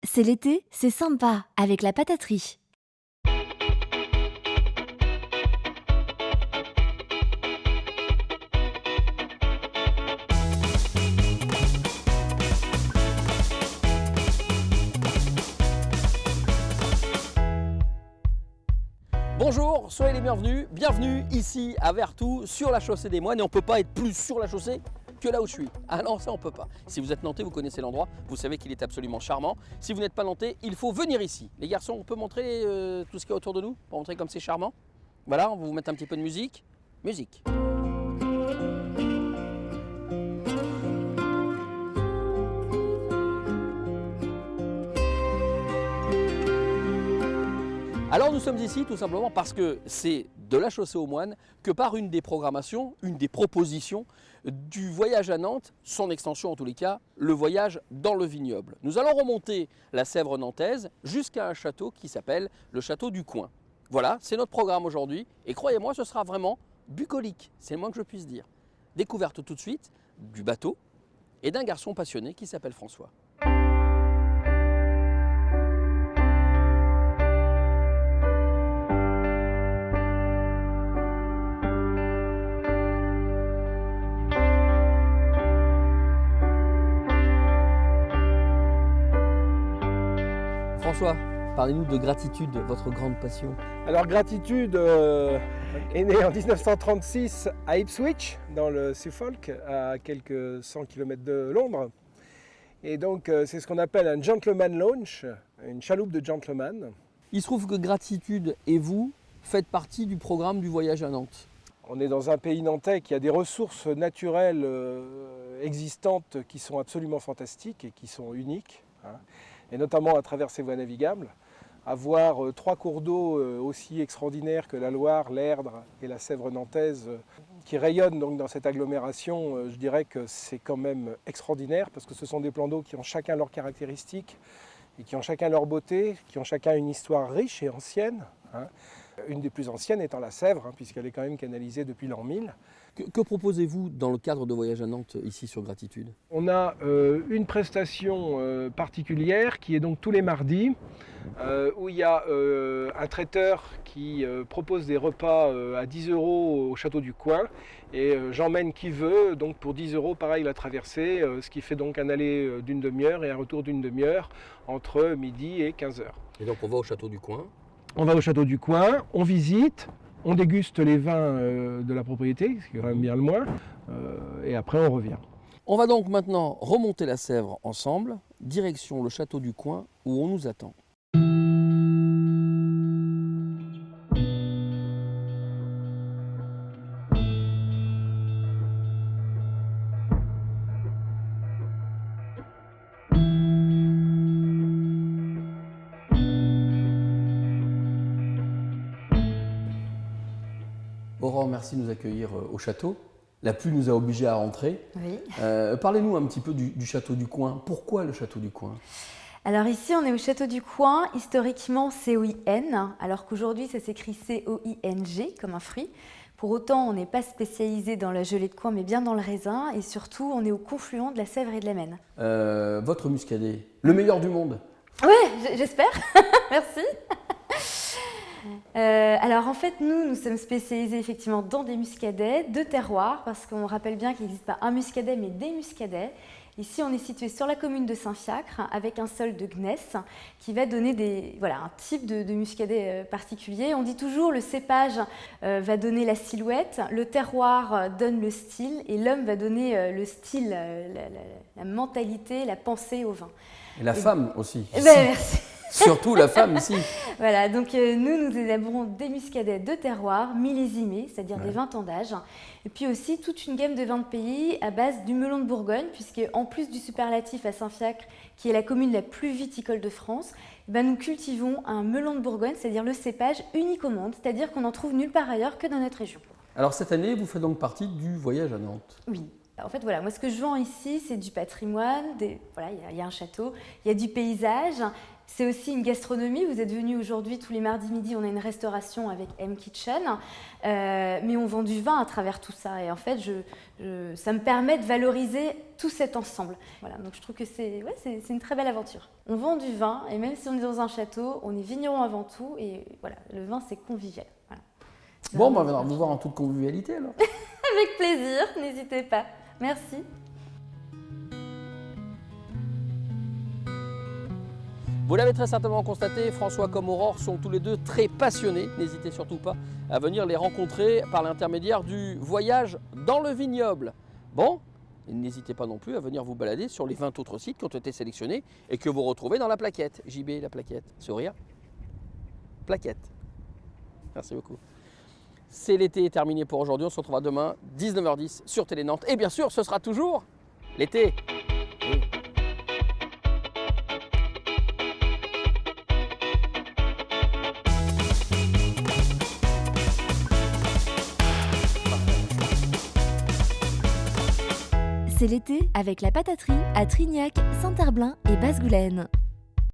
C'est l'été, c'est sympa avec la pataterie. Bonjour, soyez les bienvenus. Bienvenue ici à Vertou sur la chaussée des Moines et on ne peut pas être plus sur la chaussée que là où je suis. Ah non, ça on peut pas. Si vous êtes nantais, vous connaissez l'endroit, vous savez qu'il est absolument charmant. Si vous n'êtes pas nantais, il faut venir ici. Les garçons, on peut montrer tout ce qu'il y a autour de nous pour montrer comme c'est charmant. Voilà, on va vous mettre un petit peu de musique. Musique. Alors nous sommes ici tout simplement parce que c'est de la chaussée aux Moines que par une des programmations, une des propositions du voyage à Nantes, son extension en tous les cas, le voyage dans le vignoble. Nous allons remonter la Sèvre nantaise jusqu'à un château qui s'appelle le château du Coin. Voilà, c'est notre programme aujourd'hui et croyez-moi, ce sera vraiment bucolique, c'est le moins que je puisse dire. Découverte tout de suite du bateau et d'un garçon passionné qui s'appelle François. François, parlez-nous de gratitude, votre grande passion. Alors Gratitude est né en 1936 à Ipswich, dans le Suffolk, à quelques 100 km de Londres. Et donc c'est ce qu'on appelle un gentleman launch, une chaloupe de gentleman. Il se trouve que Gratitude et vous faites partie du programme du voyage à Nantes. On est dans un pays nantais qui a des ressources naturelles existantes qui sont absolument fantastiques et qui sont uniques, hein, et notamment à travers ces voies navigables. Avoir trois cours d'eau aussi extraordinaires que la Loire, l'Erdre et la Sèvre nantaise qui rayonnent donc dans cette agglomération, je dirais que c'est quand même extraordinaire parce que ce sont des plans d'eau qui ont chacun leurs caractéristiques et qui ont chacun leur beauté, qui ont chacun une histoire riche et ancienne, hein. Une des plus anciennes étant la Sèvre, hein, puisqu'elle est quand même canalisée depuis l'an 1000. Que proposez-vous dans le cadre de voyage à Nantes ici sur Gratitude? On a une prestation particulière qui est donc tous les mardis, où il y a un traiteur qui propose des repas à 10 € au château du Coin, et j'emmène qui veut, donc pour 10 € pareil la traversée, ce qui fait donc un aller d'une demi-heure et un retour d'une demi-heure entre midi et 15 h. Et donc on va au château du Coin. On va au château du Coin, on visite, on déguste les vins de la propriété, ce qui est quand même bien le moins, et après on revient. On va donc maintenant remonter la Sèvre ensemble, direction le château du Coin où on nous attend. Aurore, merci de nous accueillir au château. La pluie nous a obligés à rentrer. Oui. Parlez-nous un petit peu du château du Coin. Pourquoi le château du Coin? Alors ici, on est au château du Coin, historiquement C-O-I-N, alors qu'aujourd'hui, ça s'écrit C-O-I-N-G, comme un fruit. Pour autant, on n'est pas spécialisé dans la gelée de coin, mais bien dans le raisin. Et surtout, on est au confluent de la Sèvre et de la Maine. Votre muscadet, le meilleur du monde? Ouais, j'espère. Merci. Alors en fait, nous sommes spécialisés effectivement dans des muscadets de terroir, parce qu'on rappelle bien qu'il n'existe pas un muscadet, mais des muscadets. Ici, on est situé sur la commune de Saint-Fiacre, avec un sol de gneiss qui va donner un type de muscadet particulier. On dit toujours le cépage va donner la silhouette, le terroir donne le style, et l'homme va donner le style, la mentalité, la pensée au vin. Et la femme aussi. Merci. Surtout la femme ici. Voilà, donc nous élaborons des muscadets de terroir millésimés, c'est-à-dire des 20 ans d'âge, et puis aussi toute une gamme de vins de pays à base du melon de Bourgogne, puisque en plus du superlatif à Saint-Fiacre, qui est la commune la plus viticole de France, nous cultivons un melon de Bourgogne, c'est-à-dire le cépage unique au monde, c'est-à-dire qu'on n'en trouve nulle part ailleurs que dans notre région. Alors cette année, vous faites donc partie du voyage à Nantes. Oui. En fait, voilà, moi ce que je vends ici, c'est du patrimoine, il y a un château, il y a du paysage, C'est aussi une gastronomie. Vous êtes venus aujourd'hui, tous les mardis midi, on a une restauration avec M Kitchen. Mais on vend du vin à travers tout ça. Et en fait, ça me permet de valoriser tout cet ensemble. Voilà, donc je trouve que c'est une très belle aventure. On vend du vin, et même si on est dans un château, on est vigneron avant tout. Et voilà, le vin, c'est convivial. Voilà. Bon, on va venir vous voir en toute convivialité alors. Avec plaisir, n'hésitez pas. Merci. Vous l'avez très certainement constaté, François comme Aurore sont tous les deux très passionnés. N'hésitez surtout pas à venir les rencontrer par l'intermédiaire du voyage dans le vignoble. Bon, et n'hésitez pas non plus à venir vous balader sur les 20 autres sites qui ont été sélectionnés et que vous retrouvez dans la plaquette. JB, la plaquette. Sourire. Plaquette. Merci beaucoup. C'est l'été terminé pour aujourd'hui. On se retrouvera demain, 19h10 sur Télé Nantes. Et bien sûr, ce sera toujours l'été. Oui. C'est l'été avec la pataterie à Trignac, Saint-Herblain et Basse-Goulaine.